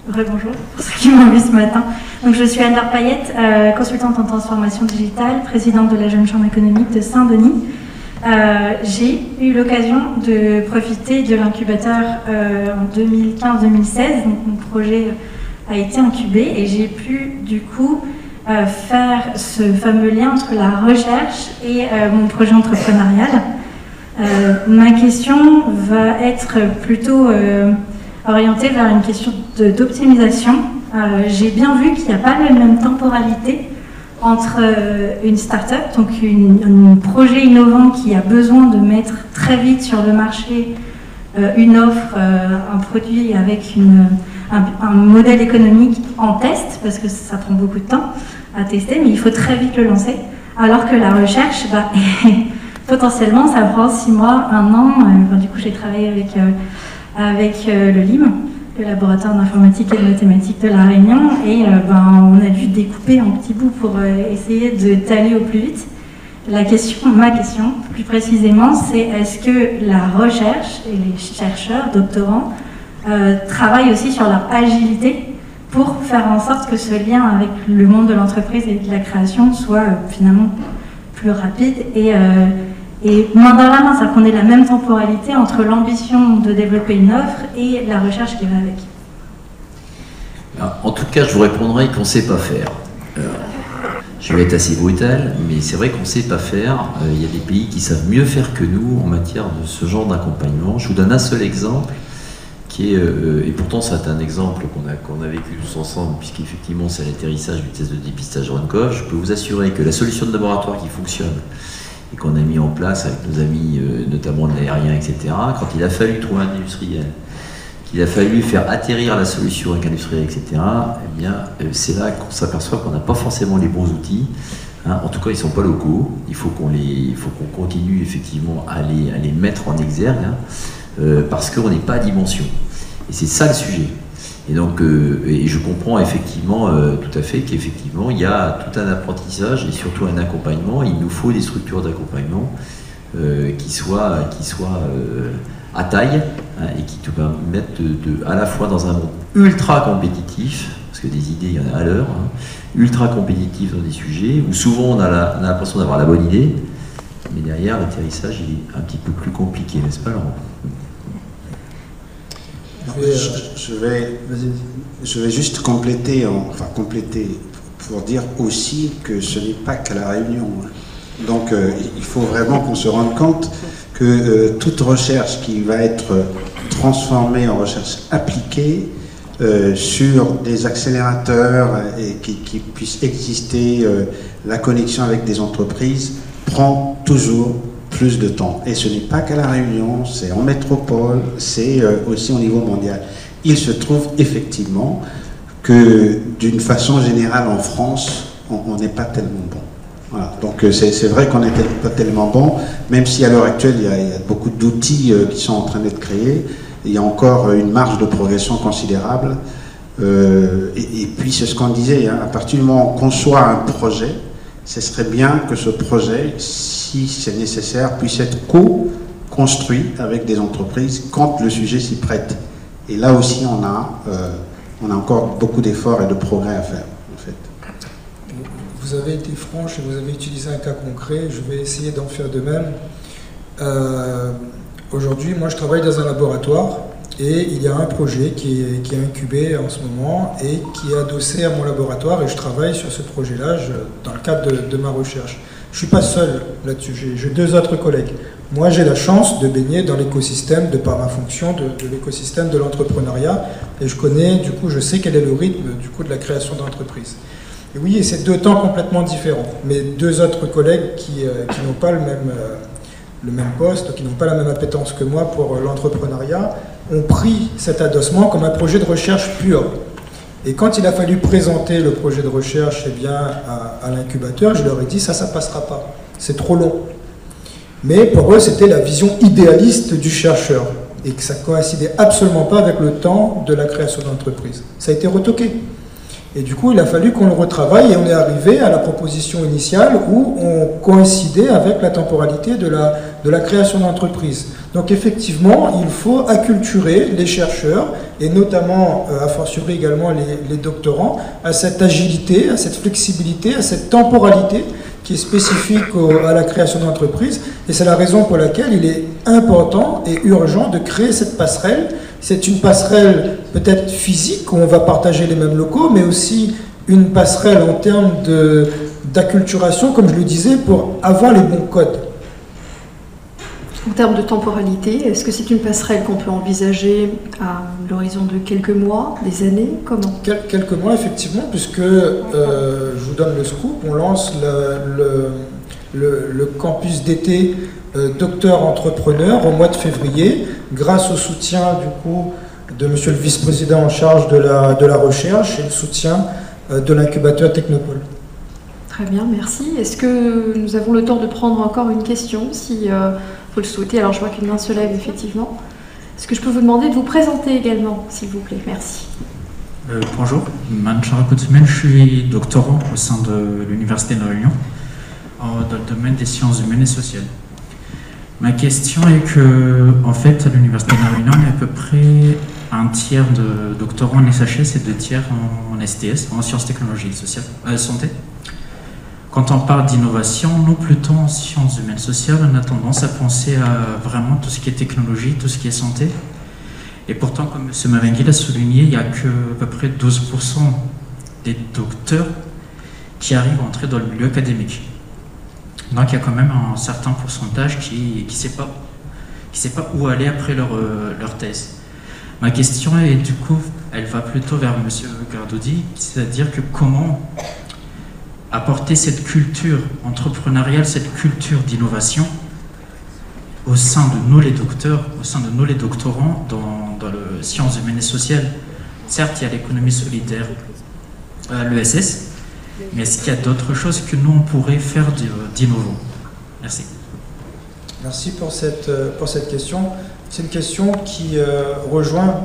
Bonjour, pour ceux qui m'ont vu ce matin. Donc, je suis Anne-Laure Payette, consultante en transformation digitale, présidente de la Jeune Chambre économique de Saint-Denis. J'ai eu l'occasion de profiter de l'incubateur en 2015-2016. Donc, mon projet a été incubé et j'ai pu du coup faire ce fameux lien entre la recherche et mon projet entrepreneurial. Ma question va être plutôt orientée vers une question d'optimisation. J'ai bien vu qu'il n'y a pas la même temporalité entre une start-up, donc un projet innovant qui a besoin de mettre très vite sur le marché une offre, un produit avec un modèle économique en test, parce que ça prend beaucoup de temps à tester, mais il faut très vite le lancer, alors que la recherche, potentiellement, ça prend 6 mois, 1 an. Du coup, j'ai travaillé avec le LIM, le laboratoire d'informatique et de mathématiques de La Réunion, et on a dû découper en petits bouts pour essayer d'aller au plus vite. Ma question, plus précisément, c'est est-ce que la recherche et les chercheurs, doctorants, travaillent aussi sur leur agilité pour faire en sorte que ce lien avec le monde de l'entreprise et de la création soit finalement plus rapide et main dans la main, c'est-à-dire qu'on ait la même temporalité entre l'ambition de développer une offre et la recherche qui va avec. Alors, en tout cas, je vous répondrai qu'on ne sait pas faire. Je vais être assez brutal, mais c'est vrai qu'on ne sait pas faire. Il y a des pays qui savent mieux faire que nous en matière de ce genre d'accompagnement. Je vous donne un seul exemple, qui est, et pourtant c'est un exemple qu'on a vécu tous ensemble, puisqu'effectivement c'est l'atterrissage du test de dépistage Runcoff. Je peux vous assurer que la solution de laboratoire qui fonctionne et qu'on a mis en place avec nos amis, notamment de l'aérien, etc., quand il a fallu trouver un industriel, qu'il a fallu faire atterrir la solution avec industriel, etc., eh bien, c'est là qu'on s'aperçoit qu'on n'a pas forcément les bons outils. Hein. En tout cas, ils ne sont pas locaux. Il faut qu'on continue effectivement à les mettre en exergue, hein, parce qu'on n'est pas à dimension. Et c'est ça le sujet. Et donc, et je comprends effectivement tout à fait qu'effectivement, il y a tout un apprentissage et surtout un accompagnement. Il nous faut des structures d'accompagnement qui soient à taille, hein, et qui te permettent à la fois dans un monde ultra compétitif, parce que des idées, il y en a à l'heure, hein, ultra compétitif dans des sujets où souvent on a l'impression d'avoir la bonne idée, mais derrière l'atterrissage il est un petit peu plus compliqué, n'est-ce pas, Laurent? Je vais juste compléter pour dire aussi que ce n'est pas qu'à La Réunion. Donc il faut vraiment qu'on se rende compte que toute recherche qui va être transformée en recherche appliquée sur des accélérateurs et qui puisse exister, la connexion avec des entreprises prend toujours plus de temps. Et ce n'est pas qu'à La Réunion, c'est en métropole, c'est aussi au niveau mondial. Il se trouve effectivement que d'une façon générale en France, on n'est pas tellement bon. Voilà. Donc c'est vrai qu'on n'est pas tellement bon, même si à l'heure actuelle il y a beaucoup d'outils qui sont en train d'être créés, il y a encore une marge de progression considérable. Et puis c'est ce qu'on disait, hein, à partir du moment où on conçoit un projet, ce serait bien que ce projet, si c'est nécessaire, puisse être co-construit avec des entreprises quand le sujet s'y prête. Et là aussi on a encore beaucoup d'efforts et de progrès à faire, en fait. Vous avez été franche et vous avez utilisé un cas concret, je vais essayer d'en faire de même. Aujourd'hui, moi je travaille dans un laboratoire et il y a un projet qui est incubé en ce moment et qui est adossé à mon laboratoire et je travaille sur ce projet-là dans le cadre de ma recherche. Je ne suis pas seul là-dessus, j'ai 2 autres collègues. Moi j'ai la chance de baigner dans l'écosystème, de par ma fonction, de l'écosystème de l'entrepreneuriat et je connais, du coup je sais quel est le rythme du coup de la création d'entreprise. Et oui, et c'est 2 temps complètement différents. Mes 2 autres collègues qui n'ont pas le même poste, qui n'ont pas la même appétence que moi pour l'entrepreneuriat, ont pris cet adossement comme un projet de recherche pur. Et quand il a fallu présenter le projet de recherche à l'incubateur, je leur ai dit ça passera pas, c'est trop long. Mais pour eux, c'était la vision idéaliste du chercheur et que ça coïncidait absolument pas avec le temps de la création d'entreprise. Ça a été retoqué. Et du coup, il a fallu qu'on le retravaille et on est arrivé à la proposition initiale où on coïncidait avec la temporalité de la création d'entreprise. Donc effectivement, il faut acculturer les chercheurs et notamment, a fortiori également les doctorants, à cette agilité, à cette flexibilité, à cette temporalité qui est spécifique à la création d'entreprise. Et c'est la raison pour laquelle il est important et urgent de créer cette passerelle. C'est une passerelle peut-être physique où on va partager les mêmes locaux, mais aussi une passerelle en termes d'acculturation, comme je le disais, pour avoir les bons codes. En termes de temporalité, est-ce que c'est une passerelle qu'on peut envisager à l'horizon de quelques mois, des années? Comment? Quelques mois, effectivement, puisque, je vous donne le scoop, on lance le campus d'été Docteur Entrepreneur au mois de février, grâce au soutien du coup de monsieur le vice-président en charge de la recherche et le soutien de l'incubateur Technopole. Très bien, merci. Est-ce que nous avons le temps de prendre encore une question, si vous le souhaitez? Alors je vois qu'une main se lève, effectivement. Est-ce que je peux vous demander de vous présenter également, s'il vous plaît? Merci. Bonjour, Manchara Koutsoumel, je suis doctorant au sein de l'Université de La Réunion dans le domaine des sciences humaines et sociales. Ma question est que, en fait, à l'Université de La Réunion, il y a à peu près un tiers de doctorants en SHS et 2 tiers en STS, en sciences, technologies, sociales, santé. Quand on parle d'innovation, nous, plutôt en sciences humaines sociales, on a tendance à penser à vraiment tout ce qui est technologie, tout ce qui est santé. Et pourtant, comme M. Mavengui l'a souligné, il n'y a que à peu près 12% des docteurs qui arrivent à entrer dans le milieu académique. Donc il y a quand même un certain pourcentage qui ne sait pas où aller après leur thèse. Ma question est, du coup, elle va plutôt vers M. Gardoudi, c'est-à-dire que comment apporter cette culture entrepreneuriale, cette culture d'innovation au sein de nous les docteurs, au sein de nous les doctorants dans les sciences humaines et sociales. Certes, il y a l'économie solidaire, l'ESS, mais est-ce qu'il y a d'autres choses que nous on pourrait faire d'innovant? Merci. Merci pour cette question. C'est une question qui rejoint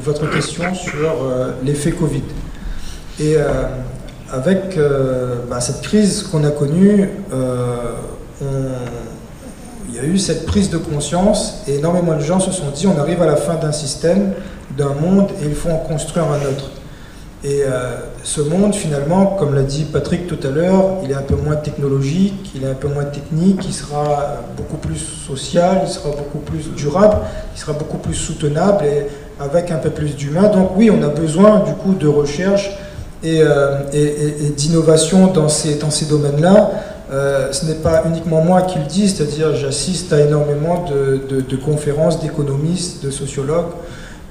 votre question sur l'effet Covid. Et avec cette crise qu'on a connue, il y a eu cette prise de conscience et énormément de gens se sont dit on arrive à la fin d'un système, d'un monde et il faut en construire un autre. Et ce monde, finalement, comme l'a dit Patrick tout à l'heure, il est un peu moins technologique, il est un peu moins technique, il sera beaucoup plus social, il sera beaucoup plus durable, il sera beaucoup plus soutenable et avec un peu plus d'humain. Donc oui, on a besoin du coup de recherche et d'innovation dans ces domaines-là. Ce n'est pas uniquement moi qui le dis, c'est-à-dire j'assiste à énormément de conférences d'économistes, de sociologues,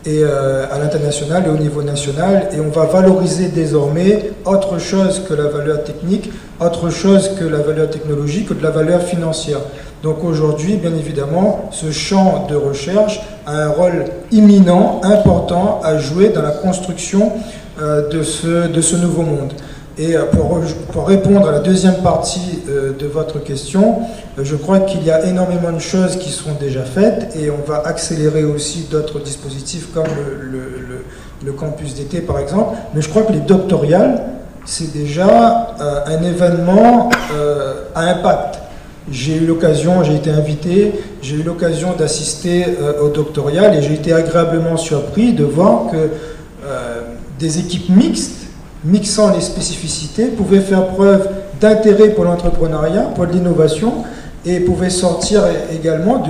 et à l'international et au niveau national, et on va valoriser désormais autre chose que la valeur technique, autre chose que la valeur technologique ou de la valeur financière. Donc aujourd'hui, bien évidemment, ce champ de recherche a un rôle imminent, important à jouer dans la construction de ce nouveau monde. Et pour répondre à la deuxième partie de votre question, je crois qu'il y a énormément de choses qui sont déjà faites et on va accélérer aussi d'autres dispositifs comme le campus d'été par exemple. Mais je crois que les doctorales, c'est déjà un événement à impact. J'ai eu l'occasion, j'ai été invité, j'ai eu l'occasion d'assister au doctoral et j'ai été agréablement surpris de voir que des équipes mixant les spécificités, pouvaient faire preuve d'intérêt pour l'entrepreneuriat, pour l'innovation, et pouvaient sortir également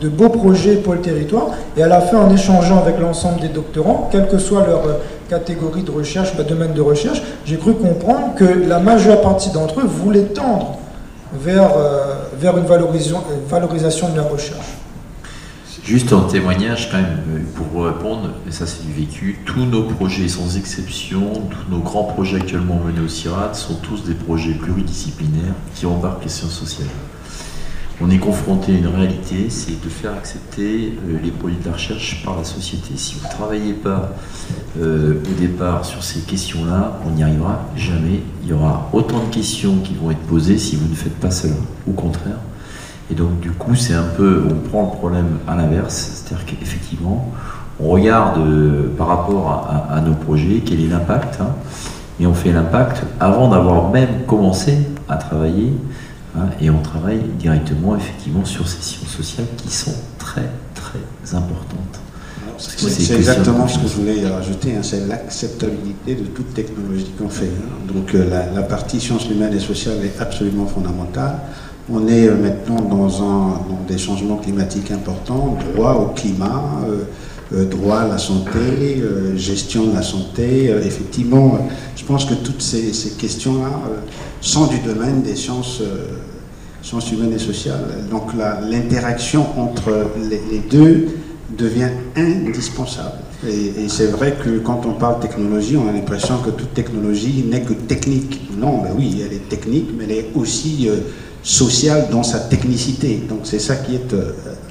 de beaux projets pour le territoire. Et à la fin, en échangeant avec l'ensemble des doctorants, quelle que soit leur catégorie de recherche, domaine de recherche, j'ai cru comprendre que la majeure partie d'entre eux voulaient tendre vers une valorisation de leur recherche. Juste en témoignage, quand même, pour vous répondre, et ça c'est du vécu, tous nos projets, sans exception, tous nos grands projets actuellement menés au CIRAD sont tous des projets pluridisciplinaires qui embarquent les sciences sociales. On est confronté à une réalité, c'est de faire accepter les produits de la recherche par la société. Si vous ne travaillez pas au départ sur ces questions-là, on n'y arrivera jamais. Il y aura autant de questions qui vont être posées si vous ne faites pas cela, au contraire. Et donc du coup, c'est un peu, on prend le problème à l'inverse, c'est-à-dire qu'effectivement, on regarde par rapport à nos projets, quel est l'impact, hein, et on fait l'impact avant d'avoir même commencé à travailler, hein, et on travaille directement effectivement sur ces sciences sociales qui sont très très importantes. C'est exactement ce que je voulais rajouter, hein, c'est l'acceptabilité de toute technologie qu'on fait. Hein. Donc la partie sciences humaines et sociales est absolument fondamentale. On est maintenant dans des changements climatiques importants, droit au climat, droit à la santé, gestion de la santé. Effectivement, je pense que toutes ces questions-là sont du domaine des sciences humaines et sociales. Donc l'interaction entre les deux devient indispensable. Et c'est vrai que quand on parle technologie, on a l'impression que toute technologie n'est que technique. Non, ben oui, elle est technique, mais elle est aussi sociale dans sa technicité. Donc c'est ça qui est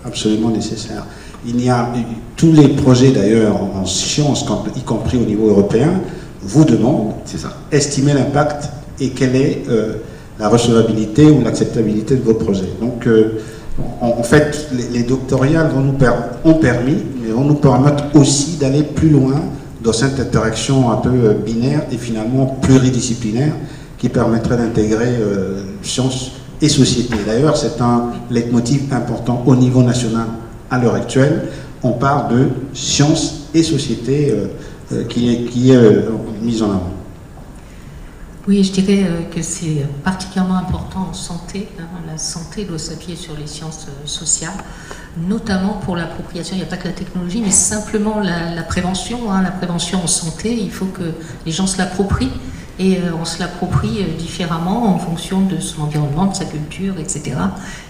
absolument nécessaire. Il y a tous les projets d'ailleurs en sciences, y compris au niveau européen, vous demandent estimer l'impact et quelle est la recevabilité ou l'acceptabilité de vos projets. Donc en fait, les doctorales ont permis, mais vont nous permettre aussi d'aller plus loin dans cette interaction un peu binaire et finalement pluridisciplinaire qui permettrait d'intégrer sciences et société. D'ailleurs, c'est un leitmotiv important au niveau national à l'heure actuelle. On parle de sciences et société qui est mise en avant. Oui, je dirais que c'est particulièrement important en santé. Hein. La santé doit s'appuyer sur les sciences sociales, notamment pour l'appropriation. Il n'y a pas que la technologie, mais simplement la prévention. Hein. La prévention en santé, il faut que les gens se l'approprient. Et on se l'approprie différemment en fonction de son environnement, de sa culture, etc.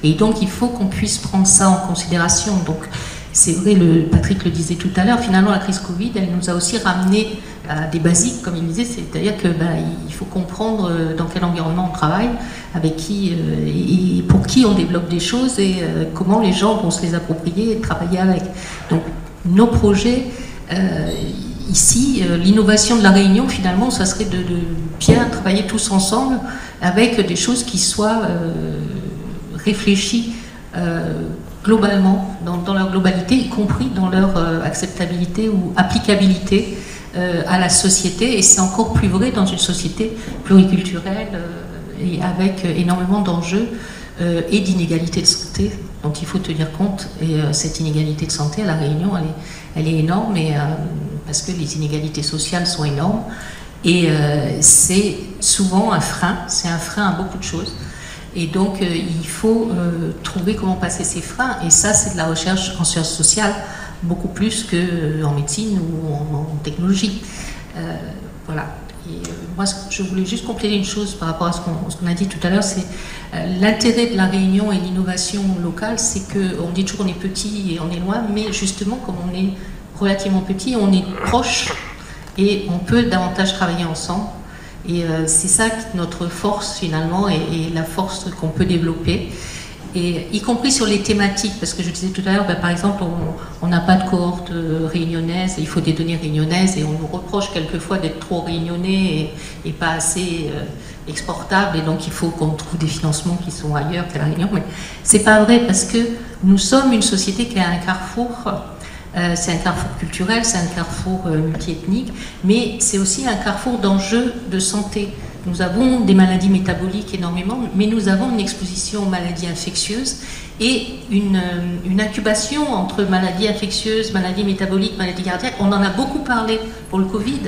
Et donc il faut qu'on puisse prendre ça en considération. Donc c'est vrai, Patrick le disait tout à l'heure, finalement la crise Covid, elle nous a aussi ramené à des basiques, comme il disait, c'est-à-dire que il faut comprendre dans quel environnement on travaille, avec qui et pour qui on développe des choses et comment les gens vont se les approprier et travailler avec. Donc nos projets... Ici, l'innovation de la Réunion, finalement, ça serait de bien travailler tous ensemble avec des choses qui soient réfléchies globalement, dans leur globalité, y compris dans leur acceptabilité ou applicabilité à la société. Et c'est encore plus vrai dans une société pluriculturelle et avec énormément d'enjeux et d'inégalités de santé dont il faut tenir compte. Et cette inégalité de santé à la Réunion, elle est énorme, parce que les inégalités sociales sont énormes. Et c'est souvent un frein, c'est un frein à beaucoup de choses. Et donc il faut trouver comment passer ces freins. Et ça, c'est de la recherche en sciences sociales, beaucoup plus qu'en médecine ou en technologie. Voilà. Et moi, je voulais juste compléter une chose par rapport à ce qu'on a dit tout à l'heure, c'est l'intérêt de la Réunion et l'innovation locale, c'est qu'on dit toujours qu'on est petit et on est loin, mais justement, comme on est relativement petit, on est proche et on peut davantage travailler ensemble. Et c'est ça notre force finalement et la force qu'on peut développer. et y compris sur les thématiques, parce que je disais tout à l'heure, par exemple, on n'a pas de cohorte réunionnaise, il faut des données réunionnaises, et on nous reproche quelquefois d'être trop réunionnais et pas assez exportable, et donc il faut qu'on trouve des financements qui sont ailleurs qu'à La Réunion. Mais c'est pas vrai, parce que nous sommes une société qui est à un carrefour. C'est un carrefour culturel, c'est un carrefour multiethnique, mais c'est aussi un carrefour d'enjeux de santé. Nous avons des maladies métaboliques énormément, mais nous avons une exposition aux maladies infectieuses et une incubation entre maladies infectieuses, maladies métaboliques, maladies cardiaques. On en a beaucoup parlé pour le Covid.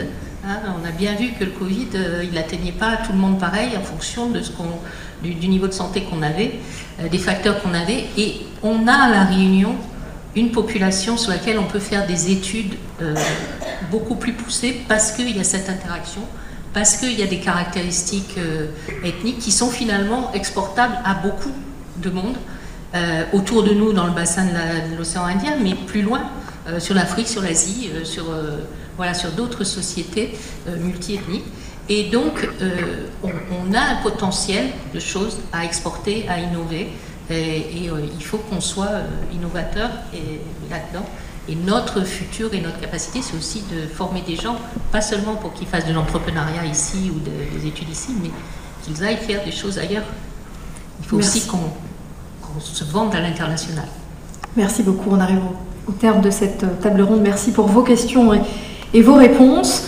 Hein, on a bien vu que le Covid, il n'atteignait pas tout le monde pareil en fonction de du niveau de santé qu'on avait, des facteurs qu'on avait. Et on a à La Réunion une population sur laquelle on peut faire des études beaucoup plus poussées parce qu'il y a cette interaction, parce qu'il y a des caractéristiques ethniques qui sont finalement exportables à beaucoup de monde, autour de nous dans le bassin de l'océan Indien, mais plus loin, sur l'Afrique, sur l'Asie, sur d'autres sociétés multiethniques. Et donc, on a un potentiel de choses à exporter, à innover. Et il faut qu'on soit innovateur là-dedans. Et notre futur et notre capacité, c'est aussi de former des gens, pas seulement pour qu'ils fassent de l'entrepreneuriat ici ou des études ici, mais qu'ils aillent faire des choses ailleurs. Il faut aussi qu'on se vende à l'international. Merci beaucoup. On arrive au terme de cette table ronde. Merci pour vos questions et vos réponses.